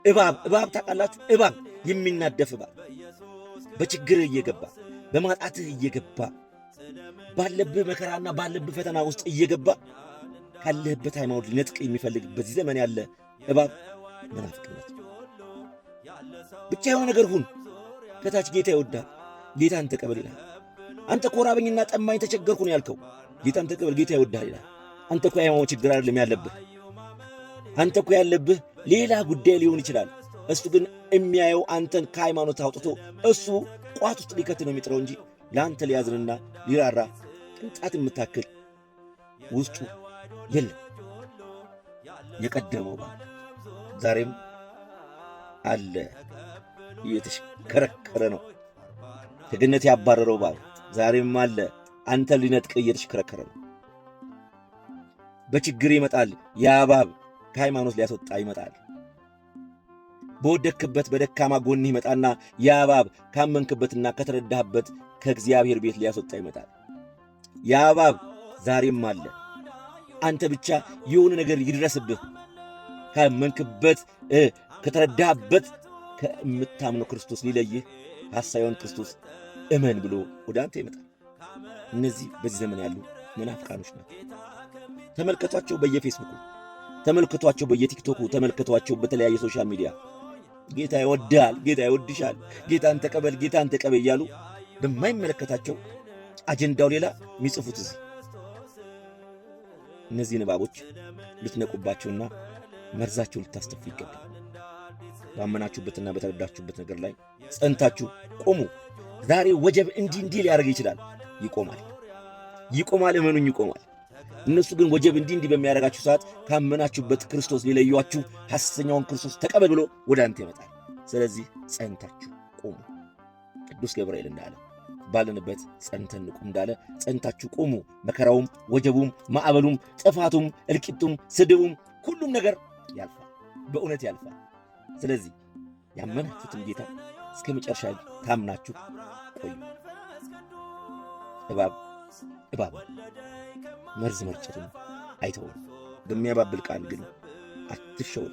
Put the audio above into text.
እባብ ታውቃላችሁ? እባብ የሚናደፍ እባብ በችግርህ እየገባ በማጣትህ እየገባ ባለብህ መከራና ባለብህ ፈተና ውስጥ እየገባ ካለህበት ሃይማኖት ሊነጥቅ የሚፈልግ በዚህ ዘመን ያለ እባብ መናፍቅነት። ብቻ የሆነ ነገር ሁን፣ ከታች ጌታ ይወዳል፣ ጌታን ተቀበል ይላል። አንተ እኮ ራበኝና ጠማኝ ተቸገርኩ ነው ያልከው፣ ጌታን ተቀበል፣ ጌታ ይወዳል ይላል። አንተ እኮ የሃይማኖት ችግር አይደለም ያለብህ፣ አንተ እኮ ያለብህ ሌላ ጉዳይ ሊሆን ይችላል። እሱ ግን የሚያየው አንተን ከሃይማኖት አውጥቶ እሱ ቋት ውስጥ ሊከት ነው የሚጥረው እንጂ ለአንተ ሊያዝንና ሊራራ ቅንጣት የምታክል ውስጡ የለም። የቀደመው እባብ ዛሬም አለ፣ እየተሽከረከረ ነው። ከገነት ያባረረው እባብ ዛሬም አለ፣ አንተ ሊነጥቅ እየተሽከረከረ ነው። በችግር ይመጣል። ያ እባብ ከሃይማኖት ሊያስወጣ ይመጣል። በወደክበት በደካማ ጎንህ ይመጣና ያ እባብ ካመንክበትና ከተረዳህበት ከእግዚአብሔር ቤት ሊያስወጣ ይመጣል። ያ እባብ ዛሬም አለ። አንተ ብቻ የሆነ ነገር ይድረስብህ፣ ካመንክበት ከተረዳህበት ከምታምነው ክርስቶስ ሊለይህ ሐሳዩን ክርስቶስ እመን ብሎ ወደ አንተ ይመጣል። እነዚህ በዚህ ዘመን ያሉ መናፍቃኖች ናቸው። ተመልከቷቸው፣ በየፌስቡኩ ተመልከቷቸው፣ በየቲክቶኩ ተመልከቷቸው፣ በተለያየ ሶሻል ሚዲያ ጌታ ይወዳል፣ ጌታ ይወድሻል፣ ጌታን ተቀበል፣ ጌታን ተቀበል እያሉ በማይመለከታቸው አጀንዳው ሌላ የሚጽፉት እዚህ። እነዚህን እባቦች ልትነቁባቸውና መርዛቸው ልታስተፉ ይገባል። ባመናችሁበትና በተረዳችሁበት ነገር ላይ ጸንታችሁ ቆሙ። ዛሬ ወጀብ እንዲህ ሊያደርግ ይችላል፣ ይቆማል፣ እመኑኝ ይቆማል። እነሱ ግን ወጀብ እንዲህ በሚያደርጋችሁ ሰዓት ካመናችሁበት ክርስቶስ ሊለዩአችሁ ሐሰተኛውን ክርስቶስ ተቀበል ብሎ ወደ አንተ ይመጣል። ስለዚህ ጸንታችሁ ቆሙ። ቅዱስ ገብርኤል እንዳለ ባለንበት ጸንተን ቁም እንዳለ ጸንታችሁ ቆሙ። መከራውም ወጀቡም ማዕበሉም ጥፋቱም እልቂቱም ስድቡም ሁሉም ነገር ያልፋል፣ በእውነት ያልፋል። ስለዚህ ያመናችሁትን ጌታ እስከ መጨረሻ ታምናችሁ ቆዩ። እባብ መርዝ መርጨቱን አይተውም። በሚያባብል ቃል ግን አትሸወዱ።